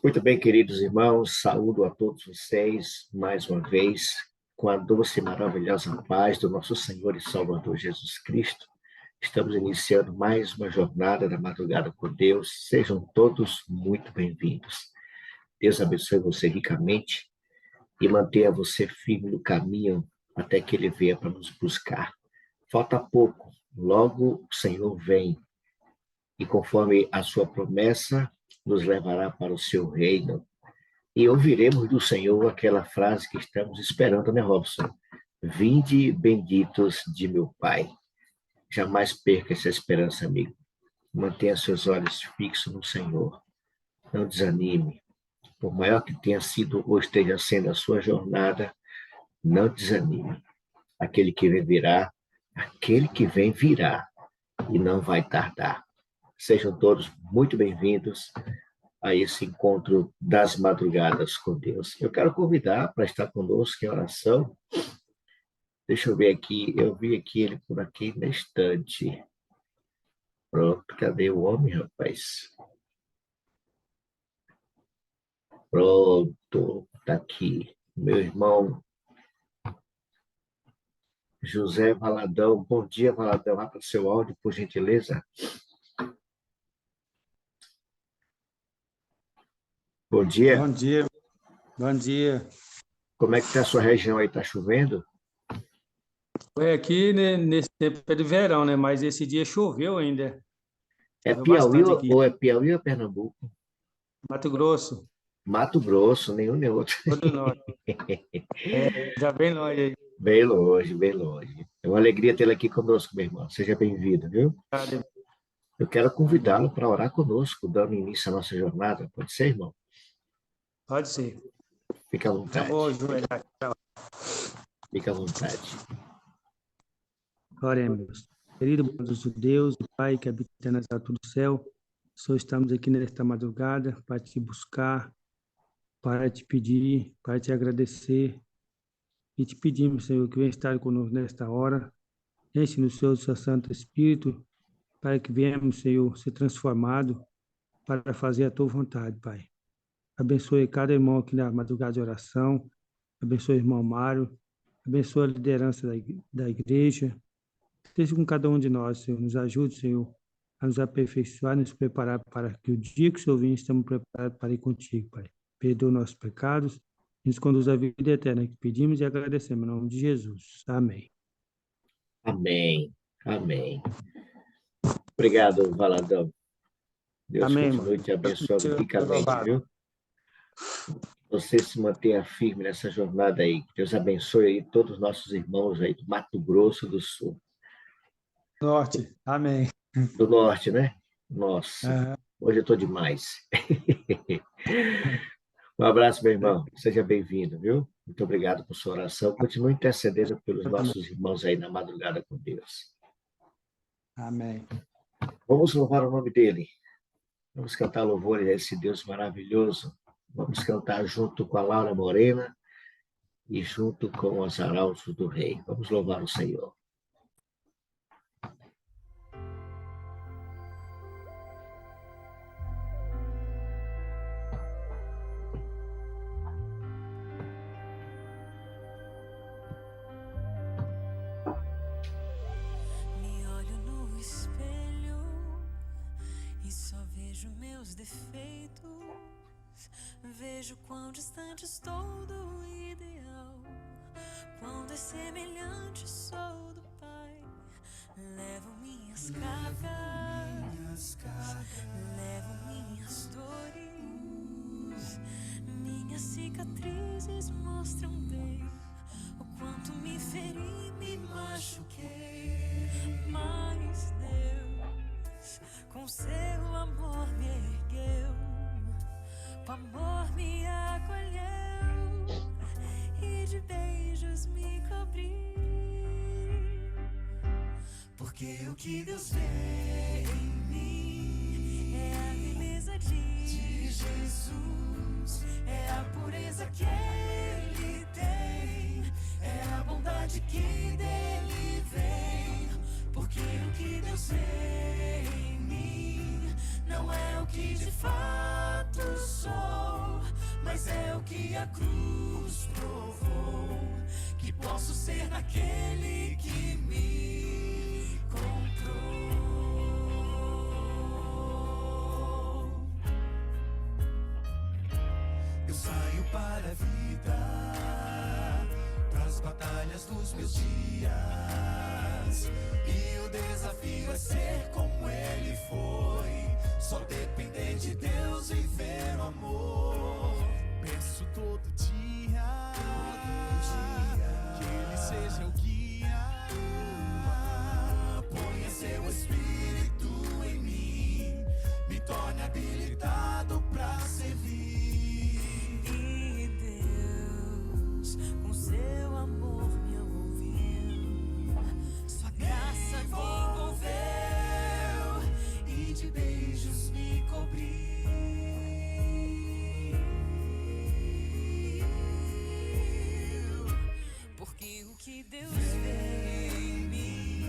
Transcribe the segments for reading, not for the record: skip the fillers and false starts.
Muito bem, queridos irmãos, saúdo a todos vocês mais uma vez, com a doce e maravilhosa paz do nosso Senhor e Salvador Jesus Cristo. Estamos iniciando mais uma jornada da madrugada com Deus. Sejam todos muito bem-vindos. Deus abençoe você ricamente e mantenha você firme no caminho até que Ele venha para nos buscar. Falta pouco, logo o Senhor vem e conforme a sua promessa, nos levará para o seu reino. E ouviremos do Senhor aquela frase que estamos esperando, né, Robson? Vinde benditos de meu Pai. Jamais perca essa esperança, amigo. Mantenha seus olhos fixos no Senhor. Não desanime. Por maior que tenha sido ou esteja sendo a sua jornada, não desanime. Aquele que vem virá e não vai tardar. Sejam todos muito bem-vindos a esse encontro das madrugadas com Deus. Eu quero convidar para estar conosco em oração. Deixa eu ver aqui, eu vi aqui ele por aqui na estante. Pronto, cadê o homem, rapaz? Pronto, está aqui. Meu irmão José Valadão. Bom dia, Valadão. Abra o seu áudio, por gentileza. Bom dia. Bom dia. Bom dia. Como é que está a sua região aí? Está chovendo? Foi aqui, né, nesse tempo de verão, né? Mas esse dia choveu ainda. É Choveu Piauí bastante aqui. ou é Piauí ou Pernambuco? Mato Grosso, Mato Grosso, nenhum nem outro. todo norte. Já bem longe aí. Bem longe, bem longe. É uma alegria tê-lo aqui conosco, meu irmão. Seja bem-vindo, viu? Eu quero convidá-lo para orar conosco, dando início à nossa jornada. Pode ser, irmão? Pode ser. Fica à Já vontade. vou ajoelhar. Fica à vontade. Oremos. Querido bondoso Deus, Pai que habita nas alturas do céu, só estamos aqui nesta madrugada para te buscar, para te pedir, para te agradecer. E te pedimos, Senhor, que venha estar conosco nesta hora. Enche-nos, Senhor, do seu Santo Espírito, para que venhamos, Senhor, ser transformado para fazer a tua vontade, Pai. Abençoe cada irmão aqui na madrugada de oração. Abençoe o irmão Mário. Abençoe a liderança da igreja. Esteja com cada um de nós, Senhor. Nos ajude, Senhor, a nos aperfeiçoar, nos preparar para que o dia que o Senhor vir, estamos preparados para ir contigo, Pai. Perdoa nossos pecados e nos conduz à vida eterna, que pedimos e agradecemos, em nome de Jesus. Amém. Amém. Amém. Obrigado, Valadão. Deus Amém, continue te abençoando Senhor, ricamente, louvado. viu? Você se mantenha firme nessa jornada aí. Deus abençoe aí todos os nossos irmãos aí do Mato Grosso do Sul. Norte. Amém. Do Norte, né? Nossa, Aham. hoje eu estou demais. Um abraço, meu irmão. Seja bem-vindo, viu? Muito obrigado por sua oração. Continue intercedendo pelos nossos irmãos aí na madrugada com Deus. Amém. Vamos louvar o nome dele. Vamos cantar louvores a esse Deus maravilhoso. Vamos cantar junto com a Laura Morena e junto com os arautos do rei. Vamos louvar o Senhor. Me olho no espelho e só vejo meus defeitos. Vejo quão distante estou do ideal, quão dessemelhante sou do Pai. Levo minhas cargas, levo minhas dores, minhas cicatrizes mostram bem o quanto me feri, me machuquei. Mas Deus, com seu amor me ergueu, com amor me acolheu e de beijos me cobriu. Porque o que Deus vê em mim é a beleza de Jesus, é a pureza que Ele tem, é a bondade que dele vem. Porque o que Deus vê em mim não é o que de fato sou, mas é o que a cruz provou, que posso ser naquele que me comprou. Eu saio para a vida, pras batalhas dos meus dias, e o desafio é ser como ele foi, só depender de Deus e ver o amor. Peço todo dia que ele seja o guia, ponha seu espírito em mim, me torne habilitado pra servir. E Deus, com seu amor me envolveu, sua graça me envolveu e de beijos me cobriu. Porque o que Deus vê em mim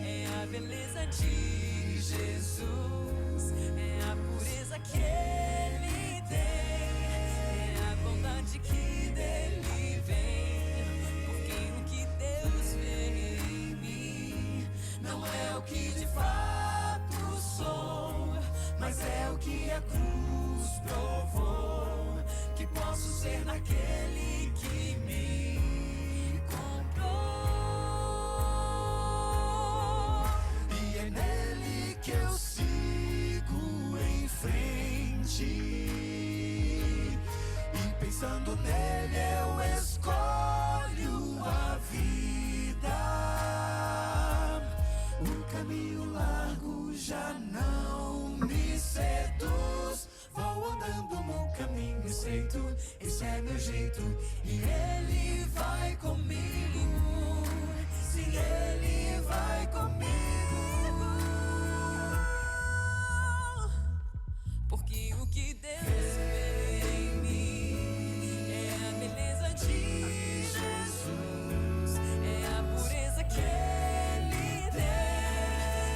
é a beleza de Jesus, é a pureza que ele tem, é a bondade que dele vem. Porque o que Deus vê em mim não é o que de fato sou, mas é o que a cruz provou, que posso ser naquele que me comprou. E é nele que eu sigo em frente, e pensando nele eu escolho a vida. O caminho largo já não me seduz, vou andando no caminho estreito, esse é meu jeito, e ele vai comigo, sim, ele vai comigo. Porque o que Deus vê em mim é a beleza de Jesus, é a pureza que ele tem,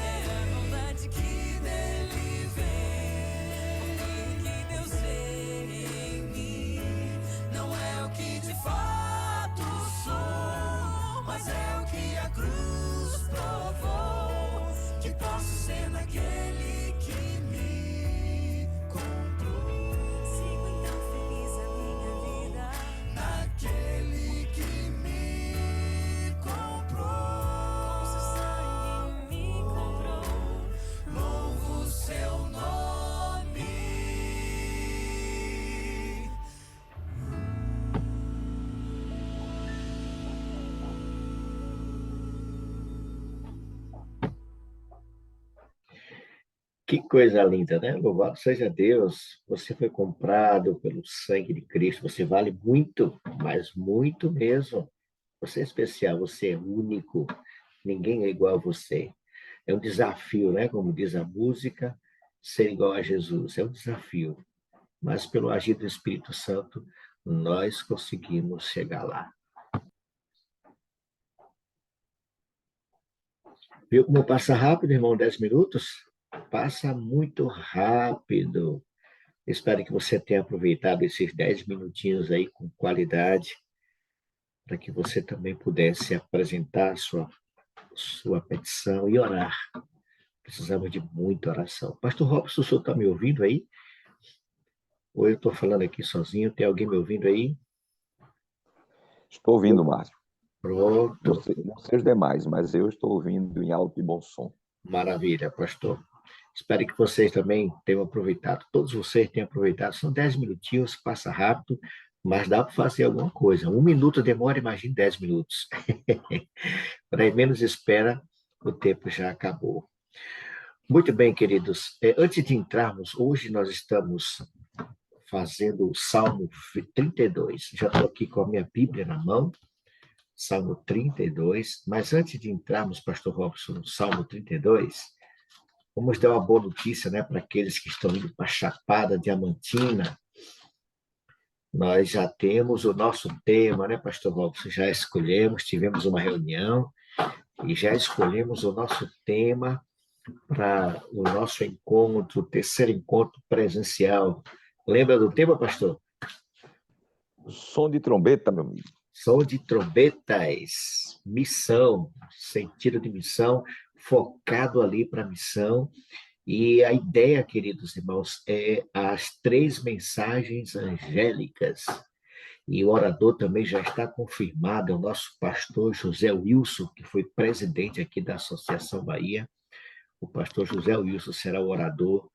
é a bondade que dele vem. Porque o que Deus vê em mim não é o que de fato sou, mas é o que a cruz provou, que posso ser naquele que me comprou. Sigo então feliz a minha vida naquele que me comprou. Com seu sangue me comprou, louvo o seu nome. Que coisa linda, né? Louvado seja Deus. Você foi comprado pelo sangue de Cristo. Você vale muito, mas muito mesmo. Você é especial, você é único. Ninguém é igual a você. É um desafio, né? Como diz a música, ser igual a Jesus. É um desafio. Mas pelo agir do Espírito Santo, nós conseguimos chegar lá. Viu como passa rápido, irmão? 10 minutos? Passa muito rápido. Espero que você tenha aproveitado esses 10 minutinhos aí com qualidade, para que você também pudesse apresentar sua petição e orar. Precisamos de muita oração. Pastor Robson, o senhor está me ouvindo aí? Ou eu estou falando aqui sozinho? Tem alguém me ouvindo aí? Estou ouvindo, Márcio. Pronto. Não sei os demais, mas eu estou ouvindo em alto e bom som. Maravilha, pastor. Espero que vocês também tenham aproveitado. Todos vocês tenham aproveitado. São 10 minutinhos, passa rápido, mas dá para fazer alguma coisa. 1 minuto demora, imagine 10 minutos. Para menos espera, o tempo já acabou. Muito bem, queridos. Antes de entrarmos, hoje nós estamos fazendo o Salmo 32. Já estou aqui com a minha Bíblia na mão, Salmo 32. Mas antes de entrarmos, pastor Robson, no Salmo 32, vamos dar uma boa notícia, né, para aqueles que estão indo para a Chapada Diamantina. Nós já temos o nosso tema, né, pastor Robson? Já escolhemos, tivemos uma reunião e já escolhemos o nosso tema para o nosso encontro, o terceiro encontro presencial. Lembra do tema, pastor? Som de trombeta, meu amigo. Som de trombetas, missão, sentido de missão, focado ali para a missão. E a ideia, queridos irmãos, é as 3 mensagens angélicas. E o orador também já está confirmado, é o nosso pastor José Wilson, que foi presidente aqui da Associação Bahia. O pastor José Wilson será o orador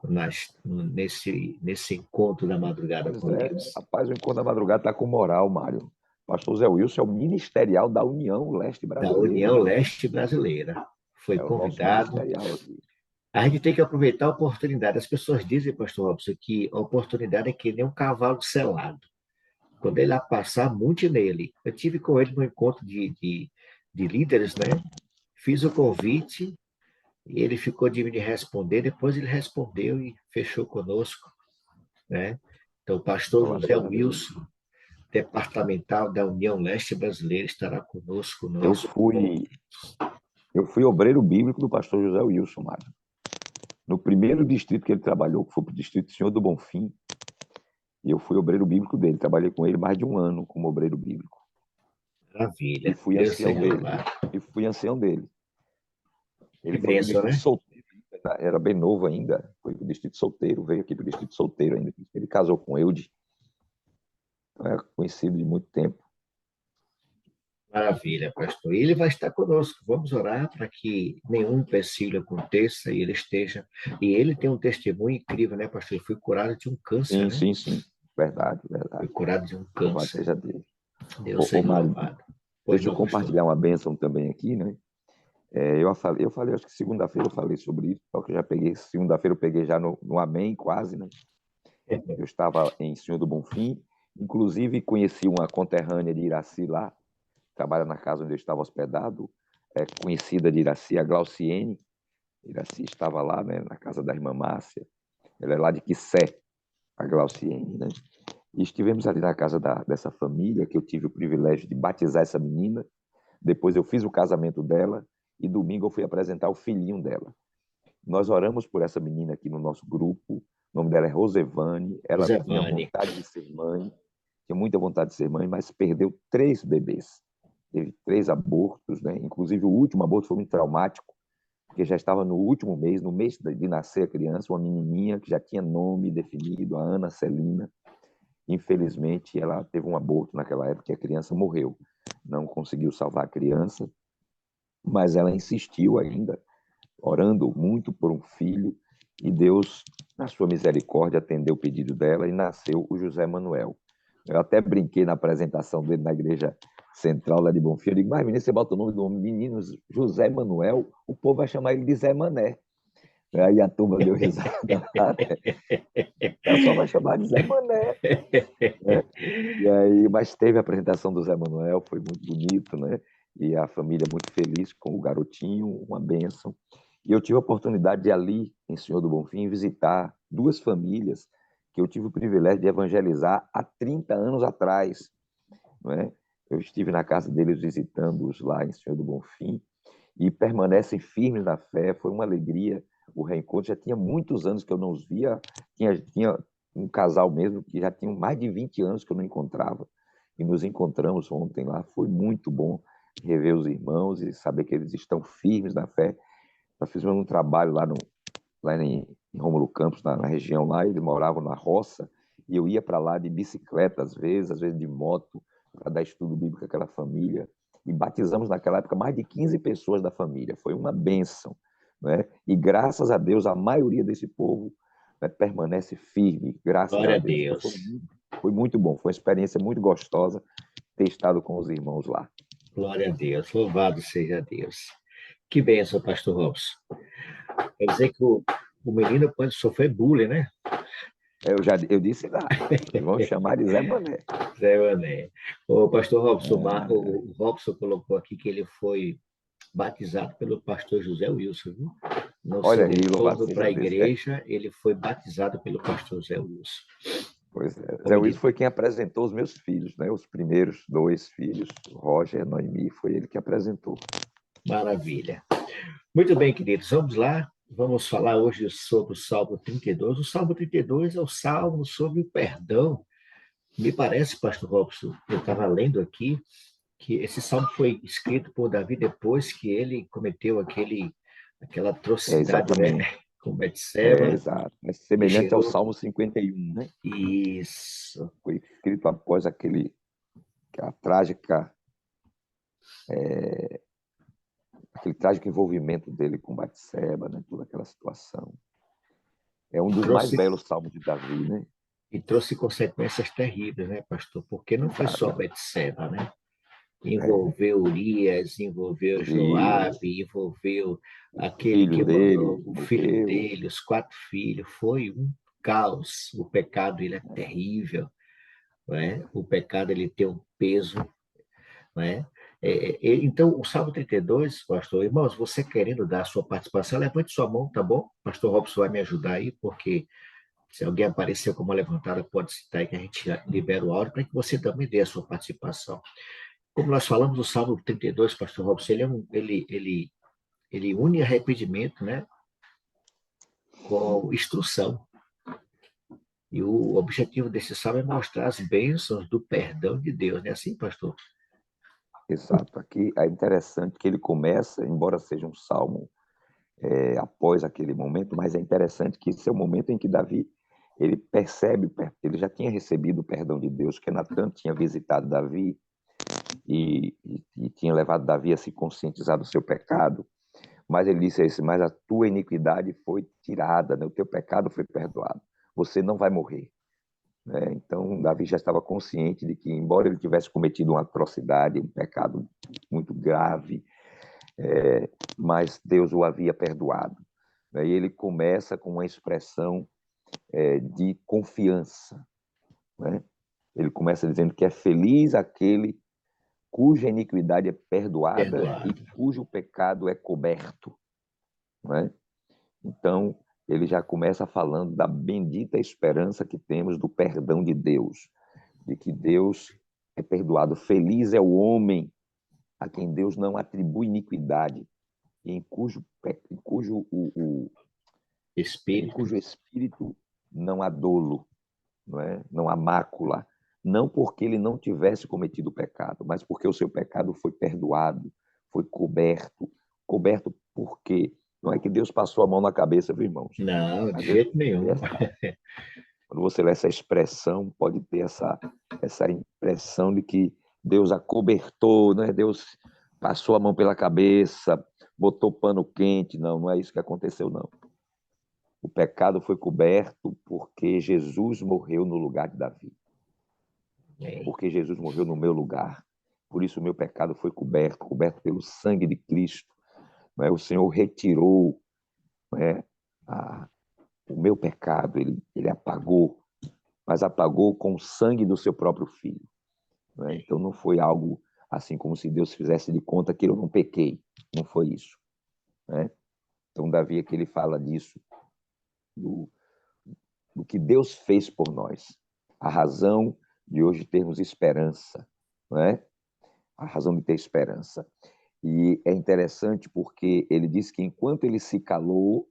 nesse encontro da madrugada Pois com é, Deus. rapaz, o Encontro da Madrugada está com moral, Mário. Pastor Zé Wilson é o ministerial da União Leste Da Brasileira. União Leste Brasileira. Foi É o nosso convidado. ministerial aqui. A gente tem que aproveitar a oportunidade. As pessoas dizem, pastor Robson, que a oportunidade é que nem um cavalo selado. Quando ele passar, monte nele. Eu tive com ele no encontro de líderes, né? Fiz o convite e ele ficou de me responder. Depois ele respondeu e fechou conosco, né? Então, o pastor Glória José a Deus. Wilson, departamental da União Leste Brasileira, estará conosco no Eu nosso fui obreiro bíblico do pastor José Wilson, Mário. No primeiro distrito que ele trabalhou, que foi para o distrito Senhor do Bonfim, e eu fui obreiro bíblico dele. Trabalhei com ele mais de 1 ano como obreiro bíblico. Maravilha. E fui Deus ancião seja dele. louvado. Ele Que foi para o bênção, distrito né? solteiro, era bem novo ainda. Foi para o distrito solteiro, veio aqui para o distrito solteiro ainda. Ele casou com Eude. Então, é conhecido de muito tempo. Maravilha, pastor. E ele vai estar conosco. Vamos orar para que nenhum empecilho aconteça e ele esteja. E ele tem um testemunho incrível, né, pastor? Ele foi curado de um câncer, Sim, né? sim. Verdade, Foi verdade. curado de um Louvado câncer. seja Deus. Deus Ô, seja Mário, louvado. Pois deixa eu não, pastor. compartilhar uma bênção também aqui, né? Eu falei, acho que segunda-feira eu falei sobre isso, só que eu já peguei, segunda-feira eu peguei já no Amém, quase, né? Eu estava em Senhor do Bonfim, inclusive conheci uma conterrânea de Iraci lá, trabalha na casa onde eu estava hospedado, conhecida de Iraci, a Glauciene. Iraci estava lá, né, na casa da irmã Márcia. Ela é lá de Quissé, a Glauciene, né? E estivemos ali na casa dessa família, que eu tive o privilégio de batizar essa menina. Depois eu fiz o casamento dela e domingo eu fui apresentar o filhinho dela. Nós oramos por essa menina aqui no nosso grupo. O nome dela é Rosevane. Ela tinha Rosevane. vontade de ser mãe, tinha muita vontade de ser mãe, mas perdeu 3 bebês. Teve 3 abortos, né? Inclusive o último aborto foi muito traumático, porque já estava no último mês, no mês de nascer a criança, uma menininha que já tinha nome definido, a Ana Celina. Infelizmente, ela teve um aborto naquela época e a criança morreu. Não conseguiu salvar a criança, mas ela insistiu ainda, orando muito por um filho, e Deus, na sua misericórdia, atendeu o pedido dela e nasceu o José Manuel. Eu até brinquei na apresentação dele na igreja central lá de Bonfim. Eu digo, mas menino, você bota o nome do menino José Manuel, o povo vai chamar ele de Zé Mané. Aí a turma deu risada. Ela só vai chamar de Zé Mané. E aí, mas teve a apresentação do Zé Manuel, foi muito bonito, né? E a família muito feliz com o garotinho, uma bênção. E eu tive a oportunidade de ali, em Senhor do Bonfim, visitar 2 famílias que eu tive o privilégio de evangelizar há 30 anos atrás, não é? Eu estive na casa deles visitando-os lá em Senhor do Bonfim e permanecem firmes na fé. Foi uma alegria o reencontro. Já tinha muitos anos que eu não os via. Tinha um casal mesmo que já tinha mais de 20 anos que eu não encontrava. E nos encontramos ontem lá. Foi muito bom rever os irmãos e saber que eles estão firmes na fé. Nós fizemos um trabalho lá em Rômulo Campos, na região lá. Eles moravam na roça e eu ia para lá de bicicleta, às vezes de moto, para dar estudo bíblico àquela família. E batizamos naquela época mais de 15 pessoas da família. Foi uma bênção, né? E graças a Deus, a maioria desse povo, né, permanece firme, graças Glória a a Deus. Deus. Foi muito bom, foi uma experiência muito gostosa ter estado com os irmãos lá. Glória a Deus. Louvado seja Deus. Que bênção, pastor Robson. Quer dizer que o menino pode sofrer bullying, né? Eu disse lá, vamos chamar de Zé Mané. Zé Mané. O pastor Robson, o Robson colocou aqui que ele foi batizado pelo pastor José Wilson, viu? No Olha seu aí, louvado retorno para a seja Deus. igreja, ele foi batizado pelo pastor José Wilson. Pois é. Zé Wilson foi quem apresentou os meus filhos, né? Os primeiros 2 filhos, Roger e Noemi, foi ele que apresentou. Maravilha. Muito bem, queridos, vamos lá. Vamos falar hoje sobre o Salmo 32. O Salmo 32 é o salmo sobre o perdão. Me parece, pastor Robson, eu estava lendo aqui, que esse salmo foi escrito por Davi depois que ele cometeu aquela atrocidade, né, Exatamente. com Betseba Exato. É e semelhante ao gerou Salmo 51, né? isso. Foi escrito após aquela trágica, aquele trágico envolvimento dele com Batseba, né? Toda aquela situação. É um dos mais Trouxe belos salmos de Davi, né? e trouxe consequências terríveis, né, pastor? Porque não foi só Exato. Betseba, né? É. Envolveu Urias, envolveu Urias, Joabe, envolveu o aquele filho que dele mandou o filho morreu. dele, os 4 filhos. Foi um caos. O pecado ele é terrível, né? O pecado ele tem um peso, né? Então, o Salmo 32, pastor, irmãos, você querendo dar a sua participação, levante sua mão, tá bom? Pastor Robson vai me ajudar aí, porque se alguém apareceu com uma levantada, pode citar aí que a gente libera o áudio para que você também dê a sua participação. Como nós falamos, o Salmo 32, pastor Robson, ele une arrependimento, né, com instrução. E o objetivo desse salmo é mostrar as bênçãos do perdão de Deus, não é assim, pastor? Exato. Aqui é interessante que ele começa, embora seja um salmo após aquele momento, mas é interessante que esse é o momento em que Davi ele percebe, ele já tinha recebido o perdão de Deus, que Natan tinha visitado Davi e tinha levado Davi a se conscientizar do seu pecado, mas ele disse assim, mas a tua iniquidade foi tirada, né? O teu pecado foi perdoado, você não vai morrer. Né? Então, Davi já estava consciente de que, embora ele tivesse cometido uma atrocidade, um pecado muito grave, mas Deus o havia perdoado. Né? E ele começa com uma expressão de confiança. Né? Ele começa dizendo que é feliz aquele cuja iniquidade é perdoada e Perdoado. cujo pecado é coberto. Né? Então, ele já começa falando da bendita esperança que temos do perdão de Deus, de que Deus é perdoado. Feliz é o homem a quem Deus não atribui iniquidade, e em Espírito. cujo espírito não há dolo, não é? Não há mácula. Não porque ele não tivesse cometido o pecado, mas porque o seu pecado foi perdoado, foi coberto. Coberto por quê? Não é que Deus passou a mão na cabeça, viu, irmãos? Não, de Às vezes, jeito nenhum. quando você lê essa expressão, pode ter essa impressão de que Deus acobertou, né? Deus passou a mão pela cabeça, botou pano quente. Não, não é isso que aconteceu, não. O pecado foi coberto porque Jesus morreu no lugar de Davi. Porque Jesus morreu no meu lugar. Por isso o meu pecado foi coberto pelo sangue de Cristo. O Senhor retirou, o meu pecado, ele apagou, mas apagou com o sangue do seu próprio filho. Então não foi algo assim como se Deus fizesse de conta que eu não pequei. Não foi isso. Então Davi aqui ele fala disso, do que Deus fez por nós. A razão de hoje termos esperança, não é? A razão de ter esperança. E é interessante porque ele diz que enquanto ele se calou,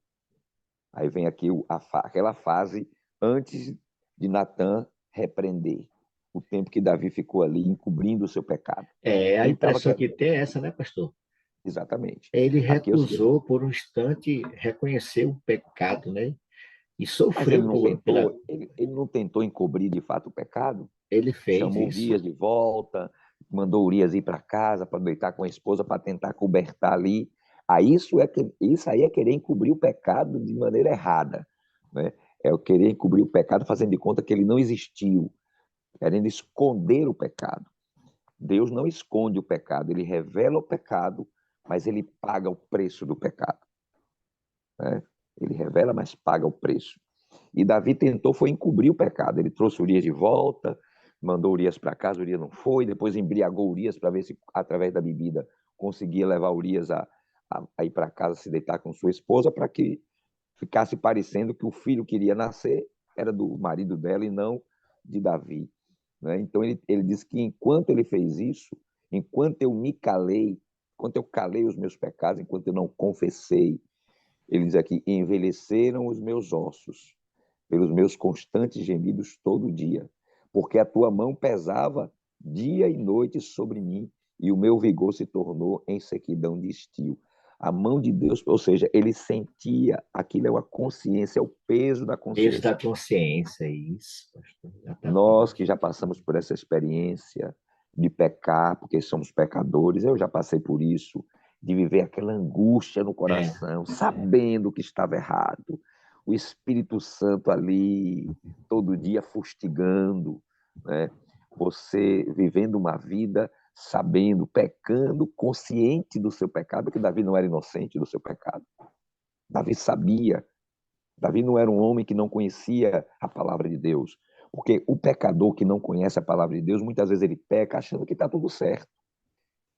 aí vem aqui aquela fase antes de Natan repreender, o tempo que Davi ficou ali encobrindo o seu pecado. A Ele estava impressão que querendo. tem é essa, né, pastor? Exatamente. Ele Aqui é o seguinte, recusou por um instante reconhecer o pecado, né? E mas ele sofreu não pela. tentou, ele não tentou encobrir de fato o pecado? Ele fez Chamou isso. Urias de volta, mandou Urias ir para casa para deitar com a esposa para tentar cobertar ali. Isso aí é querer encobrir o pecado de maneira errada, né? É o querer encobrir o pecado fazendo de conta que ele não existiu, querendo esconder o pecado. Deus não esconde o pecado, ele revela o pecado, mas ele paga o preço do pecado. Né? Ele revela, mas paga o preço. E Davi tentou foi encobrir o pecado. Ele trouxe Urias de volta, mandou Urias para casa, Urias não foi, depois embriagou Urias para ver se, através da bebida, conseguia levar Urias a ir para casa se deitar com sua esposa, para que ficasse parecendo que o filho que iria nascer era do marido dela e não de Davi. Né? Então ele diz que enquanto ele fez isso, enquanto eu me calei, enquanto eu calei os meus pecados, enquanto eu não confessei. Ele diz aqui, envelheceram os meus ossos, pelos meus constantes gemidos todo dia, porque a tua mão pesava dia e noite sobre mim, e o meu vigor se tornou em sequidão de estio. A mão de Deus, ou seja, ele sentia, aquilo é uma consciência, é o peso da Peso da consciência. consciência, isso, pastor. Nós que Exatamente. já passamos por essa experiência de pecar, porque somos pecadores, eu já passei por isso, de viver aquela angústia no É, coração, sabendo que estava errado, o Espírito Santo ali, todo dia fustigando, né? Você vivendo uma vida sabendo, pecando, consciente do seu pecado, porque Davi não era inocente do seu pecado. Davi sabia. Davi não era um homem que não conhecia a palavra de Deus. Porque o pecador que não conhece a palavra de Deus, muitas vezes ele peca achando que está tudo certo,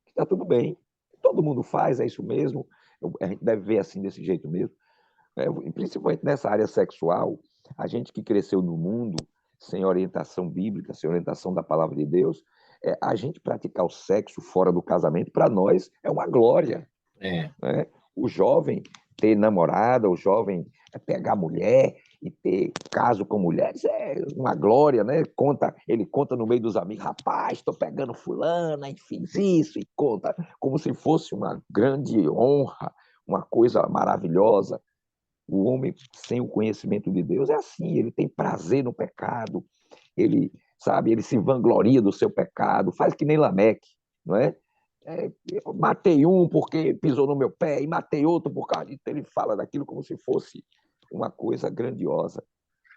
que está tudo bem. Todo mundo faz, é isso mesmo. A gente deve ver assim, desse jeito mesmo. Principalmente nessa área sexual, a gente que cresceu no mundo sem orientação bíblica, sem orientação da palavra de Deus, a gente praticar o sexo fora do casamento, para nós, é uma glória. é, Né? O jovem ter namorada, o jovem pegar mulher e ter caso com mulheres é uma glória, né? Ele conta no meio dos amigos, rapaz, estou pegando fulana e fiz isso, e conta como se fosse uma grande honra, uma coisa maravilhosa. O homem sem o conhecimento de Deus é assim, ele tem prazer no pecado, ele, sabe, ele se vangloria do seu pecado, faz que nem Lameque, não é? Matei um porque pisou no meu pé e matei outro por causa disso. Ele fala daquilo como se fosse uma coisa grandiosa.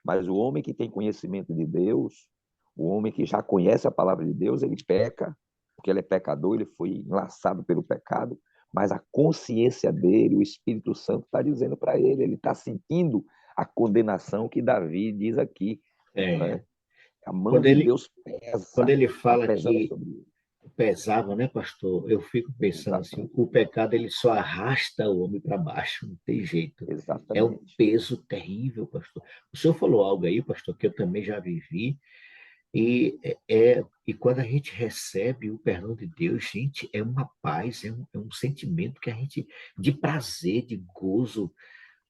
Mas o homem que tem conhecimento de Deus, o homem que já conhece a palavra de Deus, ele peca, porque ele é pecador, ele foi enlaçado pelo pecado, mas a consciência dele, o Espírito Santo está dizendo para ele está sentindo a condenação que Davi diz aqui. é. Né? A mão Quando de ele, Deus quando pesa, ele está fala pesando que sobre ele. pesava, né, pastor? Eu fico pensando assim, Exatamente. o pecado ele só arrasta o homem para baixo, não tem jeito. É um Exatamente. peso terrível, pastor. O senhor falou algo aí, pastor, que eu também já vivi, e quando a gente recebe o perdão de Deus, gente, é uma paz, é um sentimento que a gente, de prazer, de gozo,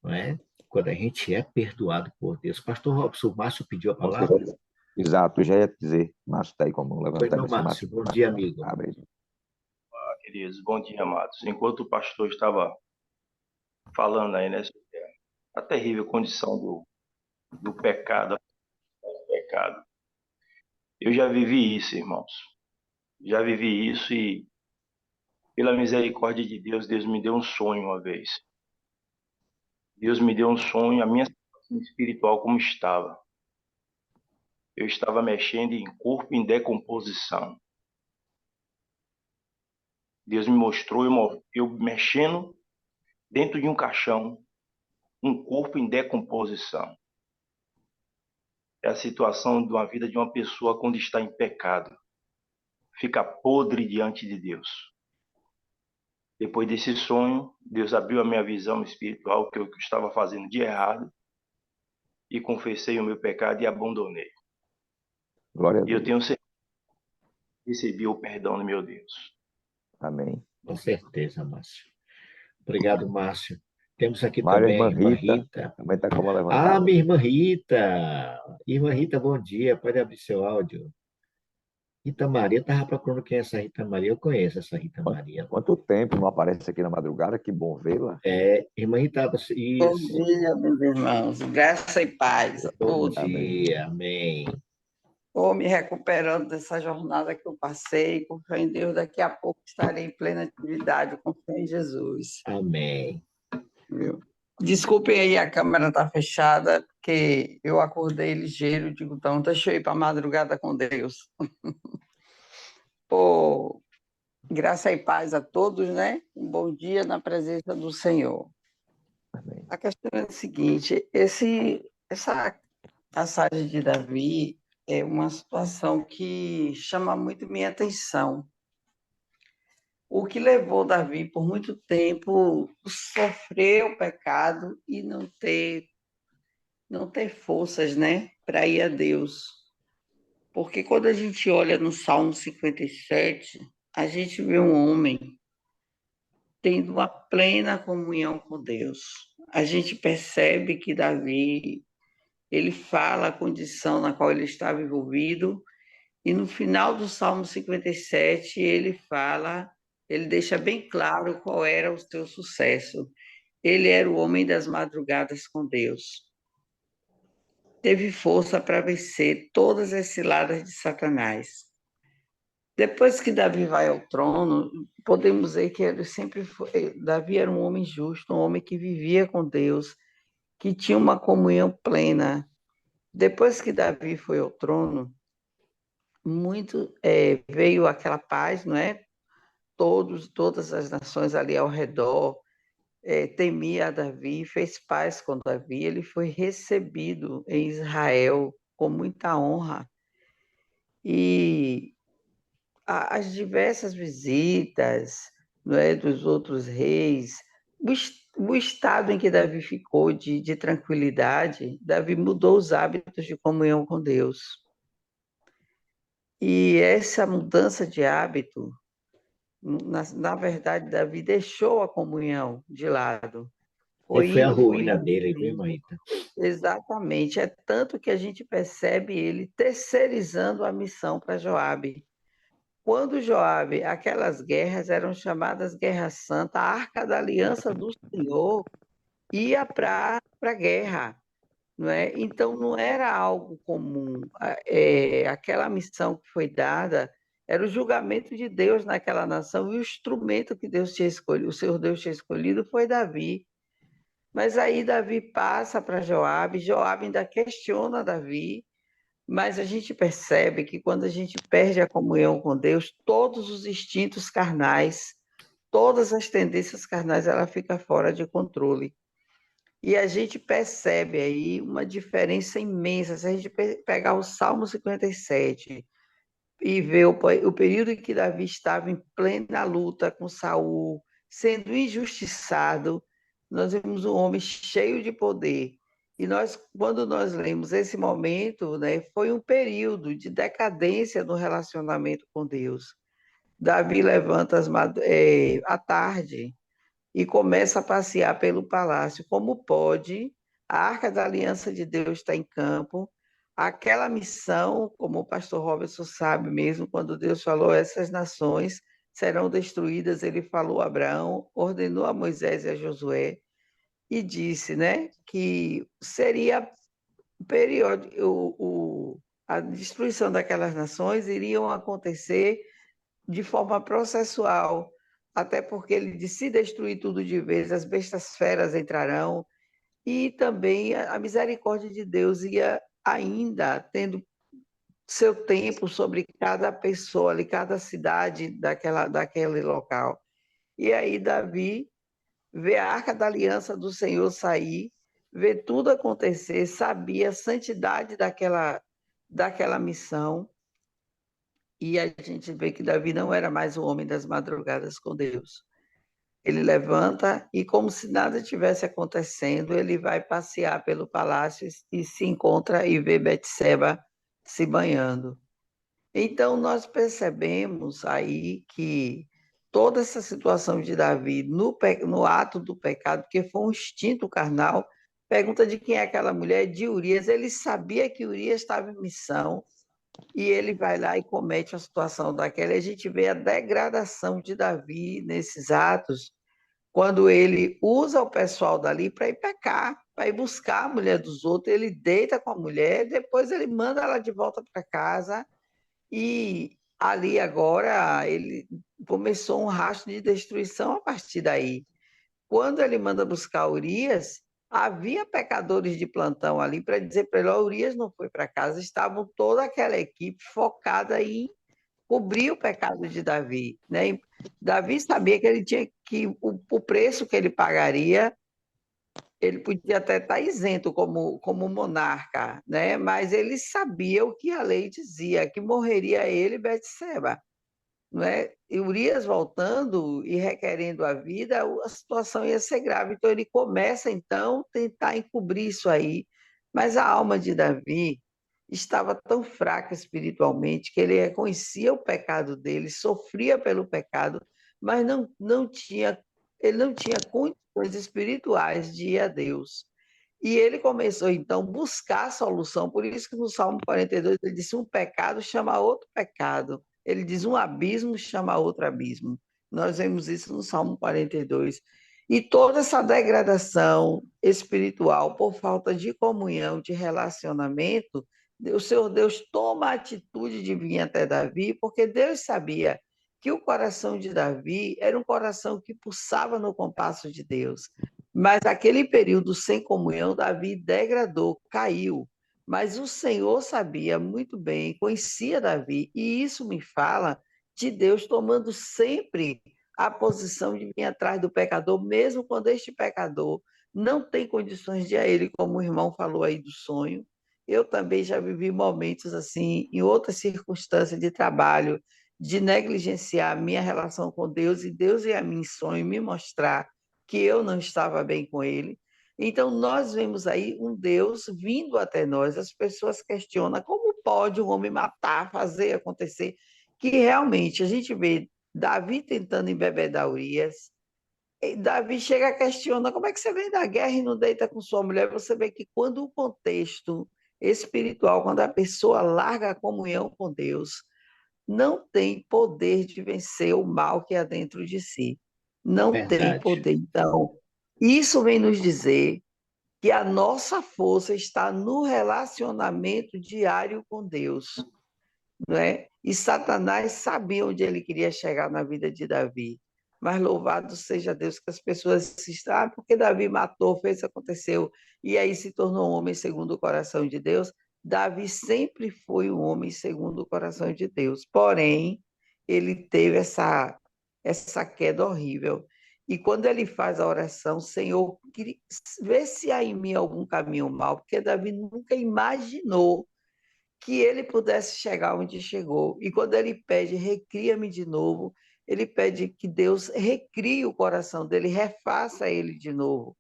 não é? Quando a gente é perdoado por Deus. Pastor Robson, o Márcio pediu a Com palavra? certeza. Exato, já ia dizer. Márcio está aí com a mão Pois levantada, não, esse Márcio, Márcio. bom dia, amigo. Abre. Queridos, bom dia, amados. Enquanto o pastor estava falando aí, né, sobre a terrível condição do pecado, do pecado, eu já vivi isso, irmãos. Já vivi isso e, pela misericórdia de Deus, Deus me deu um sonho uma vez. Deus me deu um sonho, a minha situação espiritual como estava. Eu estava mexendo em corpo em decomposição. Deus me mostrou eu mexendo dentro de um caixão, um corpo em decomposição. É a situação de uma vida de uma pessoa quando está em pecado. Fica podre diante de Deus. Depois desse sonho, Deus abriu a minha visão espiritual, que eu estava fazendo de errado, e confessei o meu pecado e abandonei. Glória a E eu tenho Deus. certeza que recebi o perdão do meu Deus. Amém. Com certeza, Márcio. Obrigado, Márcio. Temos aqui Mário, a também a irmã irmã Rita, Rita. também está com a mão Ah, levantada. minha irmã Rita. Irmã Rita, bom dia. Pode abrir seu áudio. Rita Maria, eu estava procurando quem é essa Rita Maria. Eu conheço essa Rita Maria. Quanto tempo não aparece aqui na madrugada? Que bom vê-la. Irmã Rita, Bom isso. dia, meus irmãos. Graça e paz a Bom todos. Amém. dia, amém. Estou me recuperando dessa jornada que eu passei. Com fé em Deus, daqui a pouco estarei em plena atividade com fé em Jesus. Amém. Viu? Desculpem aí, a câmera está fechada, porque eu acordei ligeiro, digo, então, deixa eu ir para a madrugada com Deus. Pô, graça e paz a todos, né? Um bom dia na presença do Senhor. Amém. A questão é a seguinte, essa passagem de Davi é uma situação que chama muito minha atenção. O que levou Davi por muito tempo a sofrer o pecado e não ter forças, né, para ir a Deus. Porque quando a gente olha no Salmo 57, a gente vê um homem tendo uma plena comunhão com Deus. A gente percebe que Davi, ele fala a condição na qual ele estava envolvido, e no final do Salmo 57, ele deixa bem claro qual era o seu sucesso. Ele era o homem das madrugadas com Deus. Teve força para vencer todas as ciladas de Satanás. Depois que Davi vai ao trono, podemos dizer que ele sempre foi, Davi era um homem justo, um homem que vivia com Deus, que tinha uma comunhão plena. Depois que Davi foi ao trono, veio aquela paz, não é? Todas as nações ali ao redor temia a Davi, fez paz com Davi. Ele foi recebido em Israel com muita honra. E as diversas visitas, não é, dos outros reis, o estado em que Davi ficou de tranquilidade, Davi mudou os hábitos de comunhão com Deus. E essa mudança de hábito, na verdade, Davi deixou a comunhão de lado. E foi a ruína dele, viu, Maíta? Exatamente. É tanto que a gente percebe ele terceirizando a missão para Joabe. Quando Joabe, aquelas guerras eram chamadas Guerra Santa, a Arca da Aliança do Senhor ia para a guerra, não é? Então não era algo comum. Aquela missão que foi dada era o julgamento de Deus naquela nação, e o instrumento que Deus tinha escolhido, o Senhor Deus tinha escolhido, foi Davi. Mas aí Davi passa para Joabe, Joabe ainda questiona Davi, mas a gente percebe que quando a gente perde a comunhão com Deus, todos os instintos carnais, todas as tendências carnais, ela fica fora de controle. E a gente percebe aí uma diferença imensa. Se a gente pegar o Salmo 57 e ver o período em que Davi estava em plena luta com Saul, sendo injustiçado, nós vemos um homem cheio de poder. E quando nós lemos esse momento, né, foi um período de decadência no relacionamento com Deus. Davi levanta à tarde e começa a passear pelo palácio. Como pode? A Arca da Aliança de Deus está em campo. Aquela missão, como o pastor Robertson sabe mesmo, quando Deus falou, essas nações serão destruídas, ele falou a Abraão, ordenou a Moisés e a Josué, e disse, né, que seria a destruição daquelas nações iriam acontecer de forma processual, até porque ele disse, se destruir tudo de vez, as bestas feras entrarão, e também a misericórdia de Deus ia ainda tendo seu tempo sobre cada pessoa ali, cada cidade daquele local. E aí Davi vê a Arca da Aliança do Senhor sair, vê tudo acontecer, sabia a santidade daquela missão, e a gente vê que Davi não era mais o homem das madrugadas com Deus. Ele levanta e, como se nada tivesse acontecendo, ele vai passear pelo palácio e se encontra e vê Betseba se banhando. Então, nós percebemos aí que toda essa situação de Davi no ato do pecado, que foi um instinto carnal, pergunta de quem é aquela mulher, de Urias. Ele sabia que Urias estava em missão, e ele vai lá e comete a situação daquela. E a gente vê a degradação de Davi nesses atos, quando ele usa o pessoal dali para ir pecar, para ir buscar a mulher dos outros. Ele deita com a mulher, depois ele manda ela de volta para casa, e ali agora ele começou um rastro de destruição a partir daí. Quando ele manda buscar Urias, havia pecadores de plantão ali para dizer para ele, Urias não foi para casa, estavam toda aquela equipe focada em cobrir o pecado de Davi, né? E Davi sabia que ele tinha que o preço que ele pagaria, ele podia até estar isento como monarca, né? Mas ele sabia o que a lei dizia, que morreria ele e Betseba, não é? E Urias voltando e requerendo a vida, a situação ia ser grave. Então ele começa então a tentar encobrir isso aí, mas a alma de Davi estava tão fraca espiritualmente que ele reconhecia o pecado dele, sofria pelo pecado, mas não tinha ele não tinha condições espirituais de ir a Deus. E ele começou, então, a buscar a solução. Por isso que no Salmo 42 ele disse: um pecado chama outro pecado. Ele diz: um abismo chama outro abismo. Nós vemos isso no Salmo 42. E toda essa degradação espiritual por falta de comunhão, de relacionamento, o Senhor Deus toma a atitude de vir até Davi, porque Deus sabia que o coração de Davi era um coração que pulsava no compasso de Deus. Mas aquele período sem comunhão, Davi degradou, caiu. Mas o Senhor sabia muito bem, conhecia Davi, e isso me fala de Deus tomando sempre a posição de vir atrás do pecador, mesmo quando este pecador não tem condições de ir a ele, como o irmão falou aí do sonho. Eu também já vivi momentos assim, em outras circunstâncias de trabalho, de negligenciar a minha relação com Deus, e Deus ia a mim em sonho me mostrar que eu não estava bem com ele. Então, nós vemos aí um Deus vindo até nós. As pessoas questionam como pode um homem matar, fazer acontecer, que realmente a gente vê Davi tentando embebedar Urias, e Davi chega a questionar como é que você vem da guerra e não deita com sua mulher. Você vê que quando o contexto espiritual, quando a pessoa larga a comunhão com Deus, não tem poder de vencer o mal que há dentro de si. Não tem Verdade. poder. Então, isso vem nos dizer que a nossa força está no relacionamento diário com Deus, não é? E Satanás sabia onde ele queria chegar na vida de Davi. Mas louvado seja Deus que as pessoas estão, porque Davi matou, fez, aconteceu, e aí se tornou um homem segundo o coração de Deus. Davi sempre foi um homem segundo o coração de Deus, porém, ele teve essa queda horrível. E quando ele faz a oração, Senhor, vê se há em mim algum caminho mau, porque Davi nunca imaginou que ele pudesse chegar onde chegou. E quando ele pede, recria-me de novo, ele pede que Deus recrie o coração dele, refaça ele de novo.